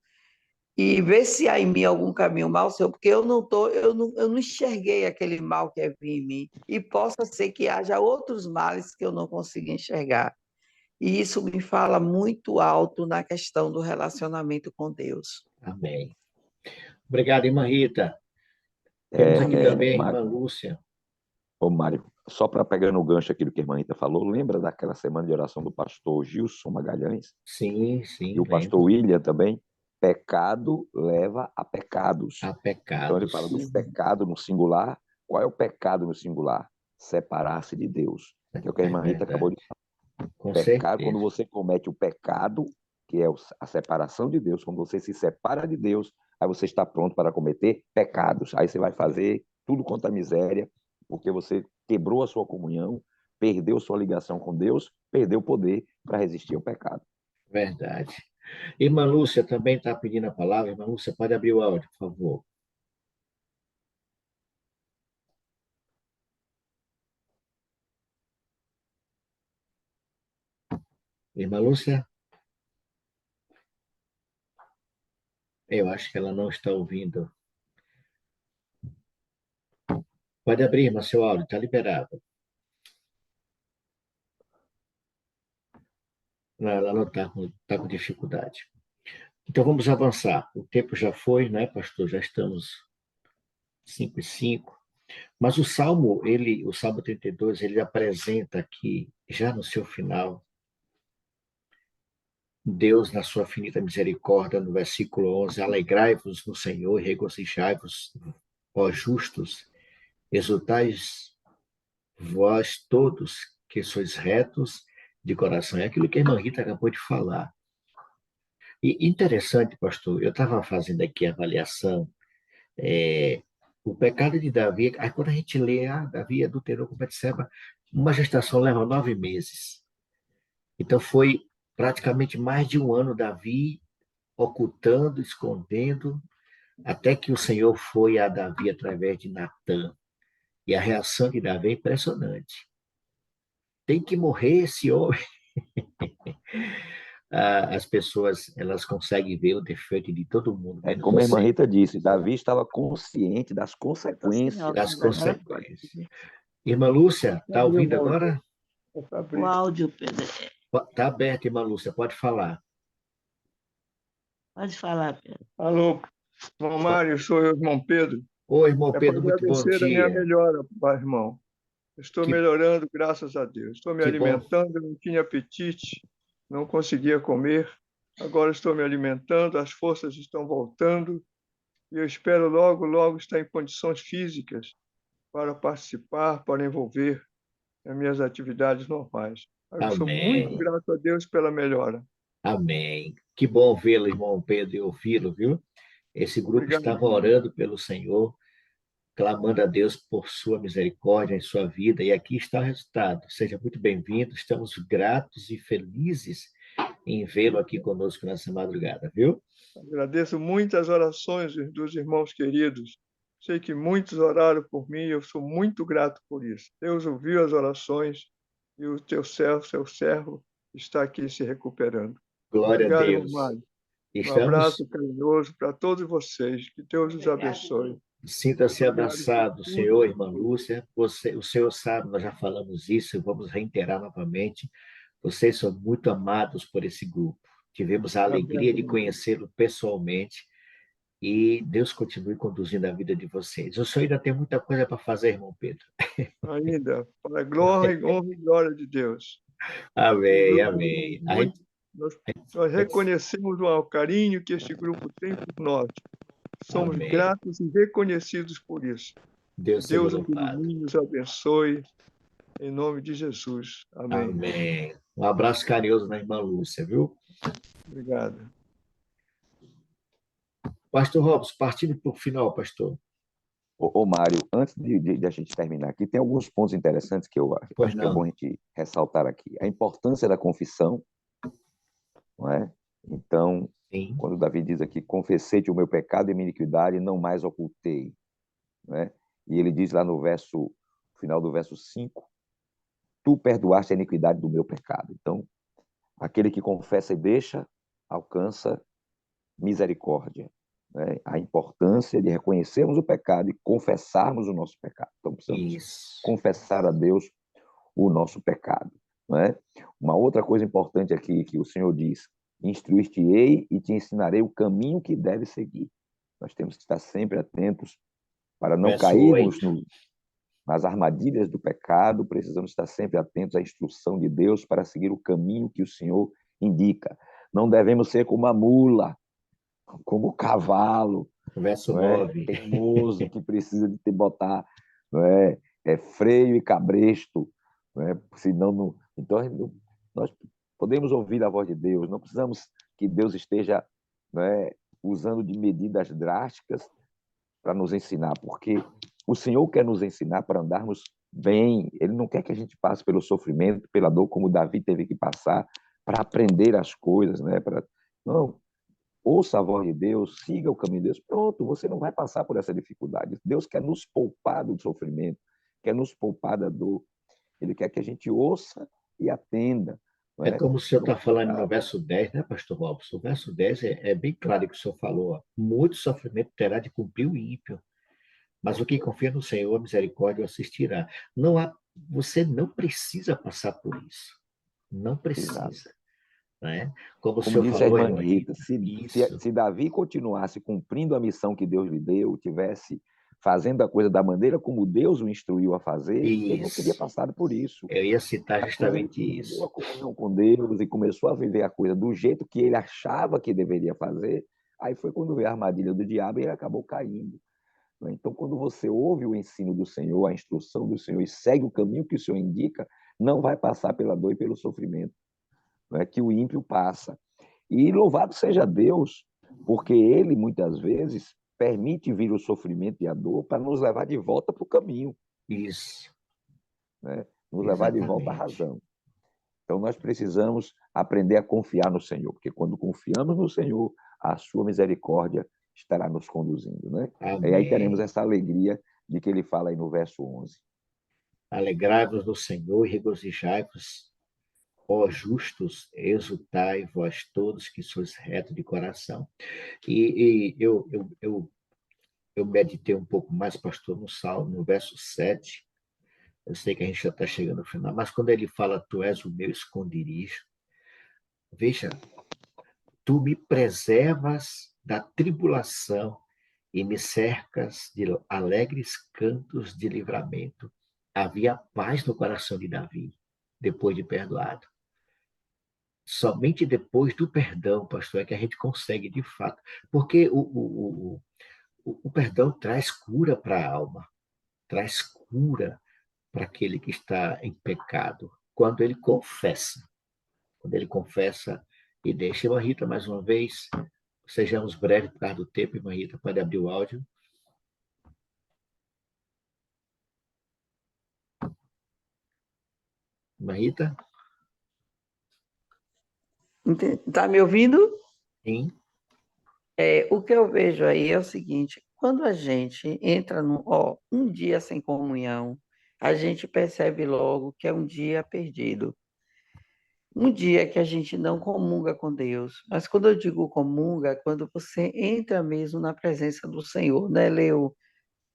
E vê se há em mim algum caminho mau, Senhor, porque eu não enxerguei aquele mal que havia em mim. E possa ser que haja outros males que eu não consiga enxergar. E isso me fala muito alto na questão do relacionamento com Deus. Amém. Obrigado, irmã Rita. Temos aqui também a irmã Lúcia. Ô, Mário, só para pegar no gancho aqui do que a irmã Rita falou, lembra daquela semana de oração do pastor Gilson Magalhães? Sim, sim. E o pastor William também? Pecado leva a pecados. A pecados. Então ele fala do pecado no singular. Qual é o pecado no singular? Separar-se de Deus. Que é o que a irmã Rita acabou de falar. Com pecado, certeza. quando você comete o pecado, que é a separação de Deus, quando você se separa de Deus, aí você está pronto para cometer pecados. Aí você vai fazer tudo quanto a miséria, porque você quebrou a sua comunhão, perdeu sua ligação com Deus, perdeu o poder para resistir ao pecado. Verdade. Irmã Lúcia também está pedindo a palavra. Irmã Lúcia, pode abrir o áudio, por favor. Irmã Lúcia? Eu acho que ela não está ouvindo. Pode abrir, irmã, seu áudio, está liberado. Não, ela não está com dificuldade. Então, vamos avançar. O tempo já foi, né, pastor? Já estamos 5:05. Mas o Salmo 32, ele apresenta aqui, já no seu final, Deus, na sua infinita misericórdia, no versículo 11, alegrai-vos no Senhor e regozijai-vos, ó justos, exultais vós todos que sois retos de coração. É aquilo que a irmã Rita acabou de falar. E interessante, pastor, eu estava fazendo aqui a avaliação, o pecado de Davi, aí quando a gente lê, Davi adulterou com Betseba, uma gestação leva 9 meses. Então foi praticamente mais de um ano Davi ocultando, escondendo, até que o Senhor foi a Davi através de Natã. E a reação de Davi é impressionante. Tem que morrer esse homem. As pessoas, elas conseguem ver o defeito de todo mundo. É como a irmã Rita disse, Davi estava consciente das consequências. Das consequências. Irmã Lúcia, está ouvindo agora? O áudio, Pedro. Está aberto, irmã Lúcia, pode falar. Pode falar, Pedro. Alô, irmão Mário, sou eu, irmão Pedro. Oi, irmão É para Pedro, muito bom agradecer a minha dia. melhora, pai, irmão. Estou Que, melhorando, graças a Deus. Estou me que bom. alimentando, eu não tinha apetite, não conseguia comer. Agora estou me alimentando, as forças estão voltando e eu espero logo, logo estar em condições físicas para participar, para envolver nas minhas atividades normais. Eu sou muito Amém. grato a Deus pela melhora. Amém. Que bom vê-lo, irmão Pedro, e ouvi-lo, viu? Esse grupo Obrigado, estava irmão. orando pelo Senhor, clamando a Deus por sua misericórdia em sua vida, e aqui está o resultado. Seja muito bem-vindo, estamos gratos e felizes em vê-lo aqui conosco nessa madrugada, viu? Agradeço muito as orações dos irmãos queridos. Sei que muitos oraram por mim e eu sou muito grato por isso. Deus ouviu as orações e o teu servo, seu servo, está aqui se recuperando. Glória a Obrigado, irmão Deus. Mário. Um Estamos, abraço carinhoso para todos vocês. Que Deus os abençoe. sinta-se Obrigado por abraçado, tudo, Senhor, por irmã tudo. Lúcia. O Senhor sabe, nós já falamos isso, e vamos reiterar novamente. Vocês são muito amados por esse grupo. Tivemos a Amém, alegria de irmão. conhecê-lo pessoalmente e Deus continue conduzindo a vida de vocês. O senhor ainda tem muita coisa para fazer, irmão Pedro. Ainda, para a glória, honra e glória de Deus. O Amém, grupo, amém. nós reconhecemos o carinho que este grupo tem por nós. Somos Amém. gratos e reconhecidos por isso. Deus seja Deus os louvado. ilumine, os abençoe, em nome de Jesus. Amém. Amém. Um abraço carinhoso na irmã Lúcia, viu? Obrigado. Pastor Robson, partindo para o final, pastor. Ô, Mário, antes de a gente terminar aqui, tem alguns pontos interessantes que eu Pois acho que é não. bom a gente ressaltar aqui. A importância da confissão, não é? Então, Sim. quando Davi diz aqui, confessei-te o meu pecado e minha iniquidade, não mais ocultei, não é? E ele diz lá no final do verso 5, tu perdoaste a iniquidade do meu pecado. Então, aquele que confessa e deixa, alcança misericórdia. Né? A importância de reconhecermos o pecado e confessarmos o nosso pecado. Então, precisamos Isso. confessar a Deus o nosso pecado. Né? Uma outra coisa importante aqui que o Senhor diz, instruir-te-ei e te ensinarei o caminho que deve seguir. Nós temos que estar sempre atentos para não Verso cairmos 8. nas armadilhas do pecado, precisamos estar sempre atentos à instrução de Deus para seguir o caminho que o Senhor indica. Não devemos ser como a mula, como o cavalo, Verso não é? 9. Teimoso, que precisa de botar, não é? Freio e cabresto, não é? Senão não... Então, nós podemos ouvir a voz de Deus, não precisamos que Deus esteja, não é, usando de medidas drásticas para nos ensinar, porque o Senhor quer nos ensinar para andarmos bem. Ele não quer que a gente passe pelo sofrimento, pela dor, como Davi teve que passar, para aprender as coisas, né? Não, ouça a voz de Deus, siga o caminho de Deus. Pronto, você não vai passar por essa dificuldade. Deus quer nos poupar do sofrimento, quer nos poupar da dor. Ele quer que a gente ouça e atenda. Não É é? como o senhor está falando no verso 10, né, pastor Robson? O verso 10 é bem claro que o senhor falou. Ó, muito sofrimento terá de cumprir o ímpio, mas o que confia no Senhor, a misericórdia o assistirá. Você não precisa passar por isso. Não precisa. Exato. Né? Como o Como senhor disse a falou, irmã irmã, Rita, isso. se Davi continuasse cumprindo a missão que Deus lhe deu, tivesse fazendo a coisa da maneira como Deus o instruiu a fazer, ele não teria Isso. passado por isso. Eu ia citar Mas quando ele justamente perdeu isso. a comunhão com Deus e começou a viver a coisa do jeito que ele achava que deveria fazer, aí foi quando veio a armadilha do diabo e ele acabou caindo. Então, quando você ouve o ensino do Senhor, a instrução do Senhor e segue o caminho que o Senhor indica, não vai passar pela dor e pelo sofrimento, não é que o ímpio passa. E louvado seja Deus, porque ele, muitas vezes, permite vir o sofrimento e a dor para nos levar de volta para o caminho. Isso. Né? Nos levar de volta à Exatamente. razão. Então, nós precisamos aprender a confiar no Senhor, porque quando confiamos no Senhor, a sua misericórdia estará nos conduzindo. Né? E aí teremos Amém. essa alegria de que ele fala aí no verso 11. Alegrai-vos no Senhor e regozijai-vos, ó justos, exultai vós todos que sois retos de coração. E eu meditei um pouco mais, pastor, no Salmo, no verso 7. Eu sei que a gente já está chegando ao final, mas quando ele fala, tu és o meu esconderijo, veja, Tu me preservas da tribulação e me cercas de alegres cantos de livramento. Havia paz no coração de Davi, depois de perdoado. Somente depois do perdão, pastor, é que a gente consegue de fato. Porque o perdão traz cura para a alma, traz cura para aquele que está em pecado, quando ele confessa. Quando ele confessa e deixa. Irmã Rita, mais uma vez, sejamos breves por causa do tempo. Irmã Rita, pode abrir o áudio. Irmã Rita? Está me ouvindo? Sim. O que eu vejo aí é o seguinte: quando a gente entra um dia sem comunhão, a gente percebe logo que é um dia perdido. Um dia que a gente não comunga com Deus. Mas quando eu digo comunga, é quando você entra mesmo na presença do Senhor, né? Leu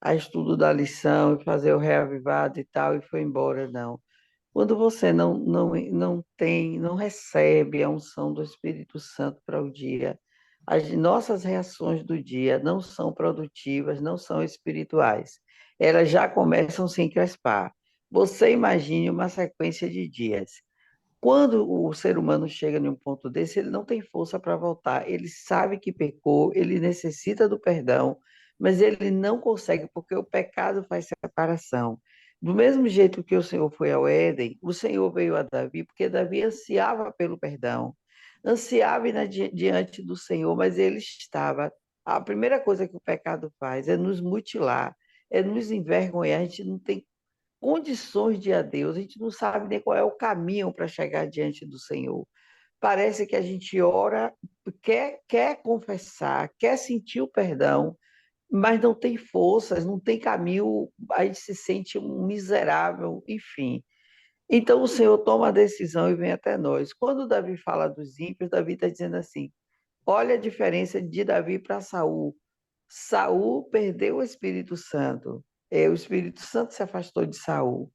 a estudo da lição e fazer o reavivado e tal, e foi embora, não. Quando você não recebe a unção do Espírito Santo para o dia, as nossas reações do dia não são produtivas, não são espirituais. Elas já começam a se encrespar. Você imagine uma sequência de dias. Quando o ser humano chega em um ponto desse, ele não tem força para voltar. Ele sabe que pecou, ele necessita do perdão, mas ele não consegue, porque o pecado faz separação. Do mesmo jeito que o Senhor foi ao Éden, o Senhor veio a Davi, porque Davi ansiava pelo perdão, ansiava ir diante do Senhor, mas ele estava. A primeira coisa que o pecado faz é nos mutilar, é nos envergonhar. A gente não tem condições de ir a Deus, a gente não sabe nem qual é o caminho para chegar diante do Senhor. Parece que a gente ora, quer confessar, quer sentir o perdão, mas não tem forças, não tem caminho, a gente se sente um miserável, enfim. Então o Senhor toma a decisão e vem até nós. Quando Davi fala dos ímpios, Davi está dizendo assim: olha a diferença de Davi para Saul. Saul perdeu o Espírito Santo. O Espírito Santo se afastou de Saul,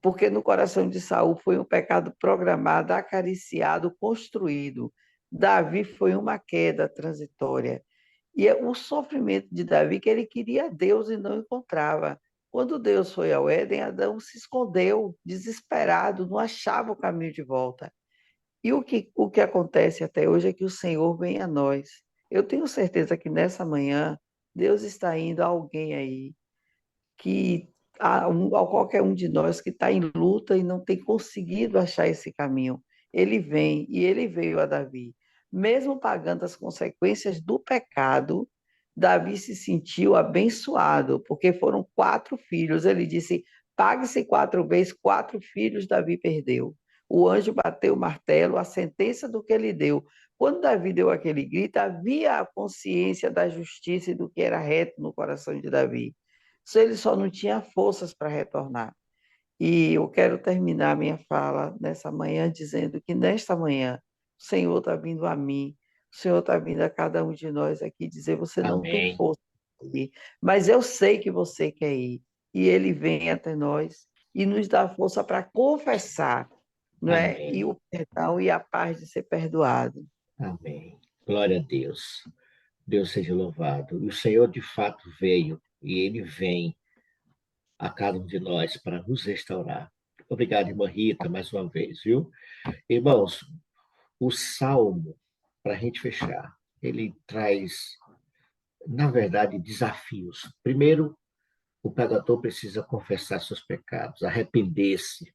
porque no coração de Saul foi um pecado programado, acariciado, construído. Davi foi uma queda transitória. E o sofrimento de Davi, que ele queria Deus e não encontrava. Quando Deus foi ao Éden, Adão se escondeu, desesperado, não achava o caminho de volta. E o que acontece até hoje é que o Senhor vem a nós. Eu tenho certeza que nessa manhã, Deus está indo a alguém aí, a qualquer um de nós que está em luta e não tem conseguido achar esse caminho. Ele vem, e ele veio a Davi. Mesmo pagando as consequências do pecado, Davi se sentiu abençoado, porque foram 4 filhos. Ele disse: pague-se 4 vezes, 4 filhos Davi perdeu. O anjo bateu o martelo, a sentença do que ele deu. Quando Davi deu aquele grito, havia a consciência da justiça e do que era reto no coração de Davi. Ele só não tinha forças para retornar. E eu quero terminar minha fala nessa manhã dizendo que nesta manhã o Senhor está vindo a mim, o Senhor está vindo a cada um de nós aqui dizer: você não tem Amém. força para ir, mas eu sei que você quer ir. E Ele vem até nós e nos dá força para confessar, não é? E Amém. o perdão e a paz de ser perdoado. Amém. Glória a Deus. Deus seja louvado. E o Senhor, de fato, veio, e Ele vem a cada um de nós para nos restaurar. Obrigado, irmã Rita, mais uma vez, viu? Irmãos, o Salmo, para a gente fechar, ele traz, na verdade, desafios. Primeiro, o pecador precisa confessar seus pecados, arrepender-se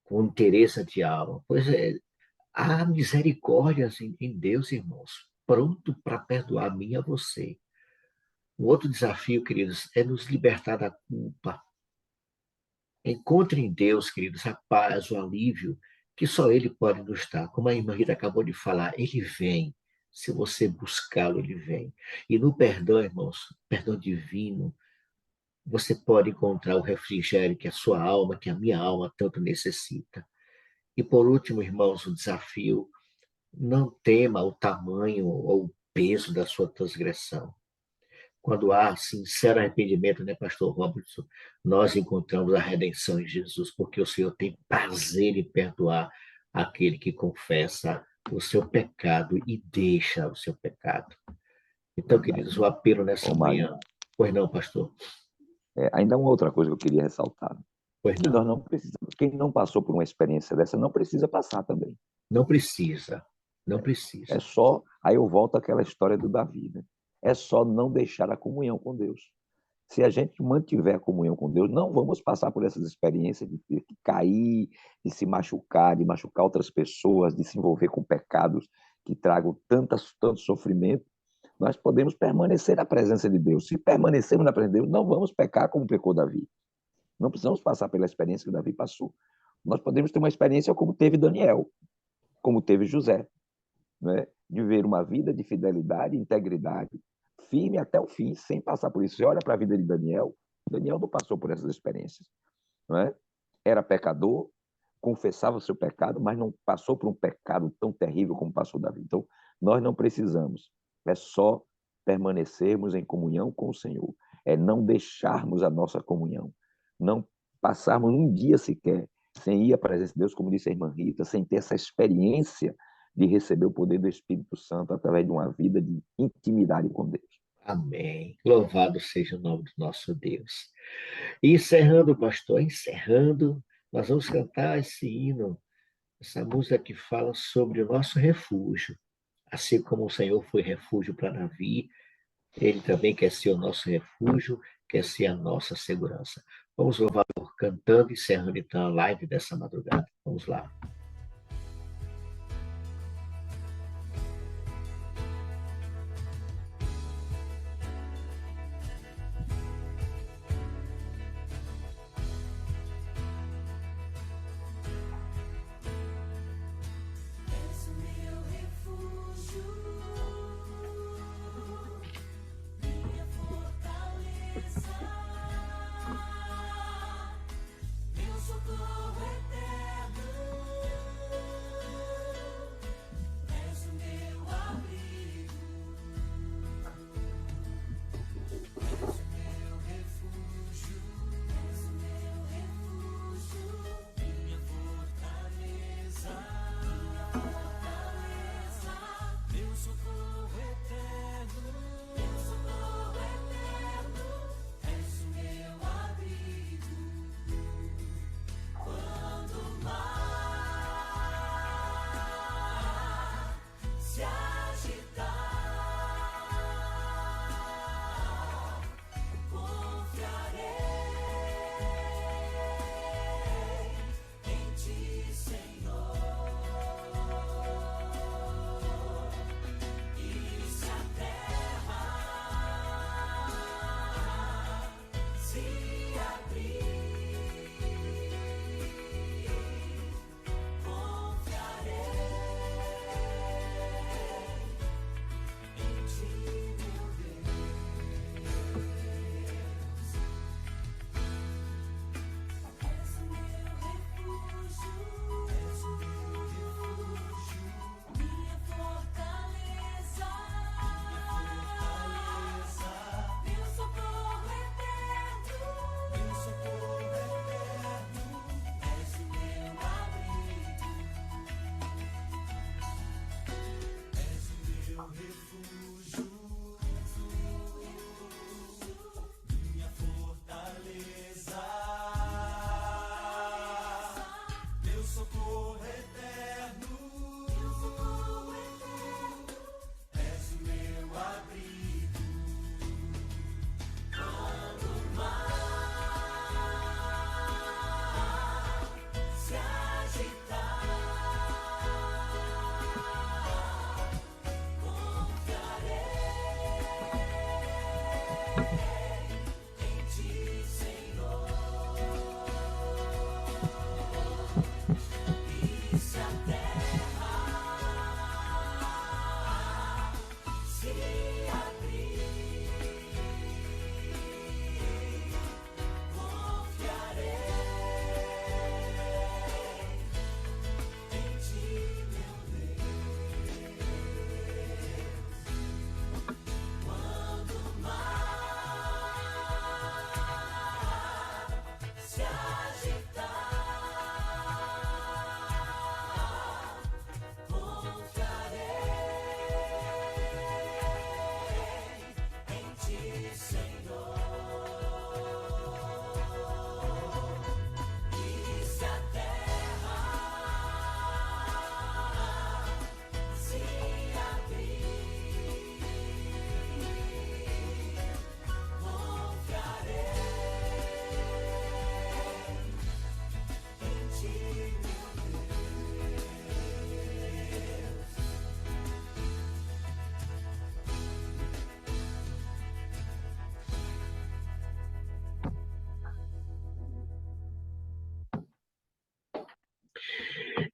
com interesse de alma. Pois é, há misericórdias em Deus, irmãos, pronto para perdoar a mim e a você. Um outro desafio, queridos, é nos libertar da culpa. Encontre em Deus, queridos, a paz, o alívio que só Ele pode nos dar. Como a irmã Rita acabou de falar, Ele vem. Se você buscá-lo, Ele vem. E no perdão, irmãos, perdão divino, você pode encontrar o refrigério que a sua alma, que a minha alma tanto necessita. E por último, irmãos, o desafio: não tema o tamanho ou o peso da sua transgressão. Quando há sincero arrependimento, né, pastor Robertson, nós encontramos a redenção em Jesus, porque o Senhor tem prazer em perdoar aquele que confessa o seu pecado e deixa o seu pecado. Então, queridos, o apelo nessa manhã. Pois não, pastor? Ainda uma outra coisa que eu queria ressaltar. Pois que não. nós não precisamos. Quem não passou por uma experiência dessa não precisa passar também. Não precisa. Não precisa. É só. Aí eu volto àquela história do Davi, né? É só não deixar a comunhão com Deus. Se a gente mantiver a comunhão com Deus, não vamos passar por essas experiências de ter que cair, de se machucar, de machucar outras pessoas, de se envolver com pecados que tragam tanto sofrimento. Nós podemos permanecer na presença de Deus. Se permanecermos na presença de Deus, não vamos pecar como pecou Davi. Não precisamos passar pela experiência que Davi passou. Nós podemos ter uma experiência como teve Daniel, como teve José, né? De viver uma vida de fidelidade e integridade, firme até o fim, sem passar por isso. Você olha para a vida de Daniel, Daniel não passou por essas experiências. Não é? Era pecador, confessava o seu pecado, mas não passou por um pecado tão terrível como passou Davi. Então, nós não precisamos. É só permanecermos em comunhão com o Senhor. É não deixarmos a nossa comunhão. Não passarmos um dia sequer sem ir à presença de Deus, como disse a irmã Rita, sem ter essa experiência de receber o poder do Espírito Santo através de uma vida de intimidade com Deus. Amém. Louvado seja o nome do nosso Deus. E encerrando, pastor, nós vamos cantar esse hino, essa música que fala sobre o nosso refúgio. Assim como o Senhor foi refúgio para Davi, Ele também quer ser o nosso refúgio, quer ser a nossa segurança. Vamos louvar cantando, encerrando então a live dessa madrugada. Vamos lá. És o meu refúgio, minha fortaleza, meu socorro eterno.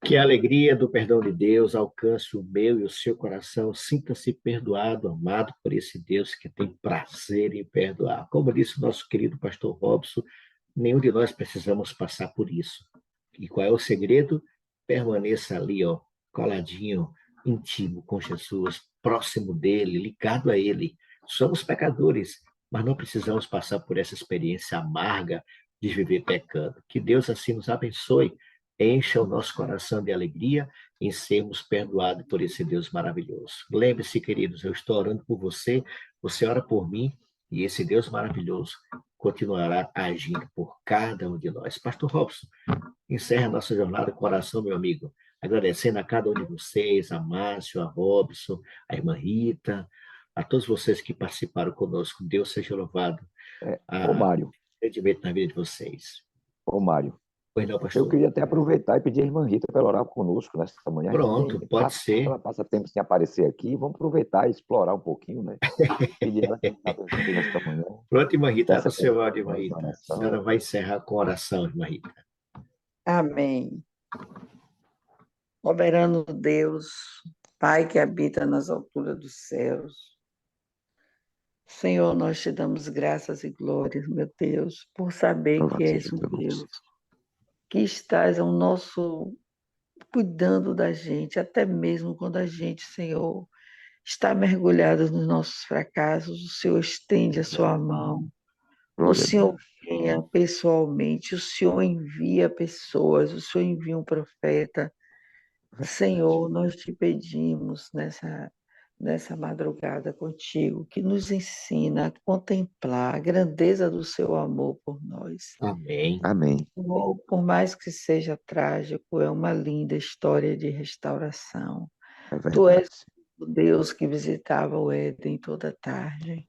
Que a alegria do perdão de Deus alcance o meu e o seu coração. Sinta-se perdoado, amado por esse Deus que tem prazer em perdoar. Como disse o nosso querido pastor Robson, nenhum de nós precisamos passar por isso. E qual é o segredo? Permaneça ali, ó, coladinho, íntimo com Jesus, próximo dele, ligado a ele. Somos pecadores, mas não precisamos passar por essa experiência amarga de viver pecando. Que Deus assim nos abençoe, encha o nosso coração de alegria em sermos perdoados por esse Deus maravilhoso. Lembre-se, queridos, eu estou orando por você, você ora por mim, e esse Deus maravilhoso continuará agindo por cada um de nós. Pastor Robson, encerra a nossa jornada com oração, meu amigo, agradecendo a cada um de vocês, a Márcio, a Robson, a irmã Rita, a todos vocês que participaram conosco. Deus seja louvado. Ô, Mário, Rendimento na vida de vocês. ô, Mário, Pois não, eu pastor? queria até aproveitar e pedir a irmã Rita para ela orar conosco nesta manhã. Pronto, pode ser. Ela passa tempo sem aparecer aqui, vamos aproveitar e explorar um pouquinho, né? Pedir ela que está presente aqui nesta manhã. Pronto, irmã Rita, Peça está no seu áudio, irmã nossa Rita. A oração. senhora vai encerrar com oração, irmã Rita. Amém. Soberano Deus, Pai que habita nas alturas dos céus, Senhor, nós te damos graças e glórias, meu Deus, por saber Louvado que és seja um teu nome, Deus Senhor. que estás ao nosso cuidando da gente, até mesmo quando a gente, Senhor, está mergulhado nos nossos fracassos, o Senhor estende a sua mão, o Glória a Senhor Deus. venha pessoalmente, o Senhor envia pessoas, o Senhor envia um profeta. Senhor, nós te pedimos nessa madrugada contigo, que nos ensina a contemplar a grandeza do seu amor por nós. Amém. Amém. Por mais que seja trágico, é uma linda história de restauração. É Tu és verdade. o Deus que visitava o Éden toda tarde.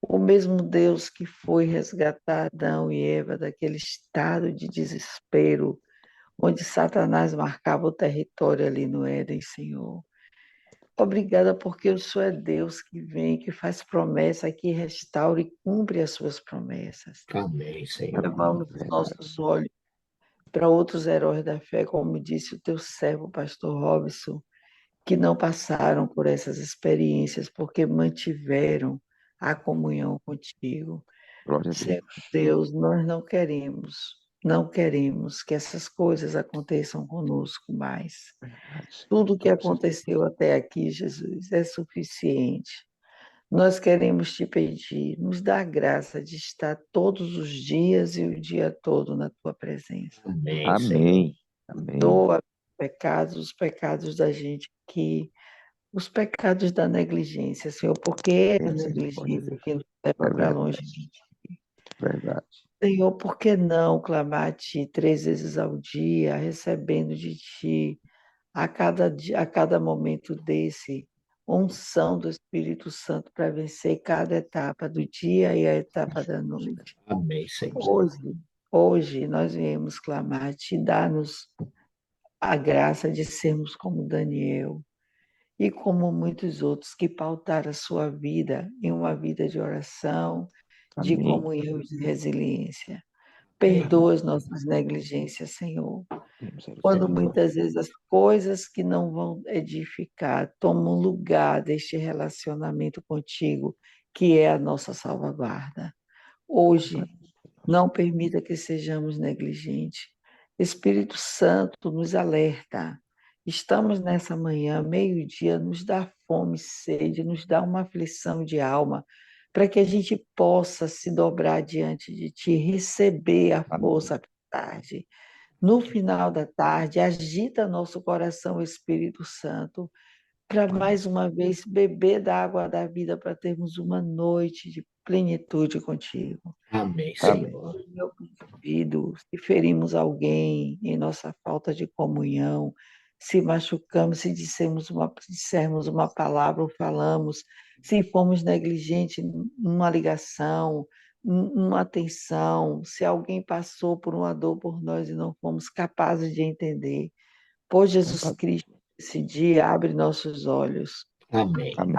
O mesmo Deus que foi resgatar Adão e Eva daquele estado de desespero, onde Satanás marcava o território ali no Éden, Senhor. Obrigada porque o Senhor é Deus que vem, que faz promessa, que restaura e cumpre as suas promessas. Amém, Senhor. Levamos os Verdade. nossos olhos para outros heróis da fé, como disse o teu servo, pastor Robson, que não passaram por essas experiências porque mantiveram a comunhão contigo. Glória a Senhor Deus. Deus, nós não queremos que essas coisas aconteçam conosco mais. Verdade. Tudo que aconteceu até aqui, Jesus, é suficiente. Nós queremos te pedir, nos dá a graça de estar todos os dias e o dia todo na tua presença. Amém, Senhor. Amém. Amém. Perdoa os pecados da gente aqui, os pecados da negligência, Senhor, porque é a negligência que nos leva para longe de ti. Verdade. Senhor, por que não clamar a ti 3 vezes ao dia, recebendo de ti a cada momento desse, unção do Espírito Santo para vencer cada etapa do dia e a etapa da noite. Amém, Senhor. Hoje nós viemos clamar, te dá-nos a graça de sermos como Daniel e como muitos outros que pautaram a sua vida em uma vida de oração, de Amém. comunhão e de resiliência. Perdoa as nossas negligências, Senhor. Quando muitas vezes as coisas que não vão edificar tomam lugar deste relacionamento contigo, que é a nossa salvaguarda. Hoje, não permita que sejamos negligentes. Espírito Santo nos alerta. Estamos nessa manhã, meio-dia, nos dá fome e sede, nos dá uma aflição de alma, para que a gente possa se dobrar diante de Ti, receber a força da tarde. No final da tarde, agita nosso coração, Espírito Santo, para mais uma vez beber da água da vida, para termos uma noite de plenitude contigo. Amém, Senhor. Meu pedido, se ferimos alguém em nossa falta de comunhão, se machucamos, se dissermos uma palavra ou falamos, se fomos negligentes numa ligação, uma atenção, se alguém passou por uma dor por nós e não fomos capazes de entender. Por Jesus Cristo, esse dia, abre nossos olhos. Amém. Amém.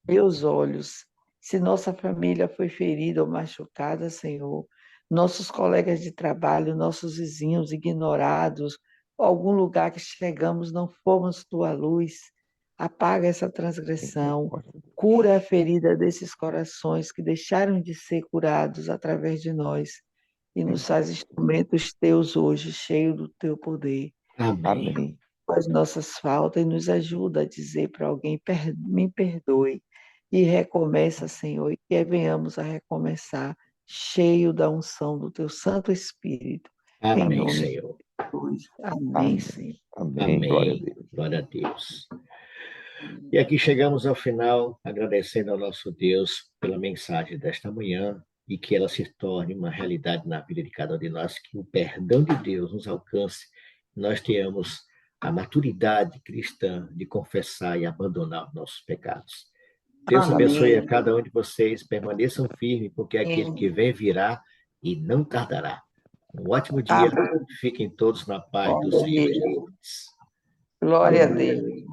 Meus olhos, se nossa família foi ferida ou machucada, Senhor, nossos colegas de trabalho, nossos vizinhos ignorados, algum lugar que chegamos, não fomos tua luz. Apaga essa transgressão, cura a ferida desses corações que deixaram de ser curados através de nós e nos faz instrumentos teus hoje, cheios do teu poder. Amém. Faz nossas faltas e nos ajuda a dizer para alguém, me perdoe, e recomeça, Senhor, e que venhamos a recomeçar, cheio da unção do teu Santo Espírito. Em Amém, nome Senhor. de Jesus. Amém, Senhor. Amém. Glória a Amém. Deus. Glória a Deus. E aqui chegamos ao final, agradecendo ao nosso Deus pela mensagem desta manhã e que ela se torne uma realidade na vida de cada um de nós, que o perdão de Deus nos alcance, nós tenhamos a maturidade cristã de confessar e abandonar os nossos pecados. Deus abençoe a cada um de vocês, permaneçam firmes, porque aquele que vem virá e não tardará. Um ótimo dia, fiquem todos na paz do Senhor Jesus. Glória a Deus.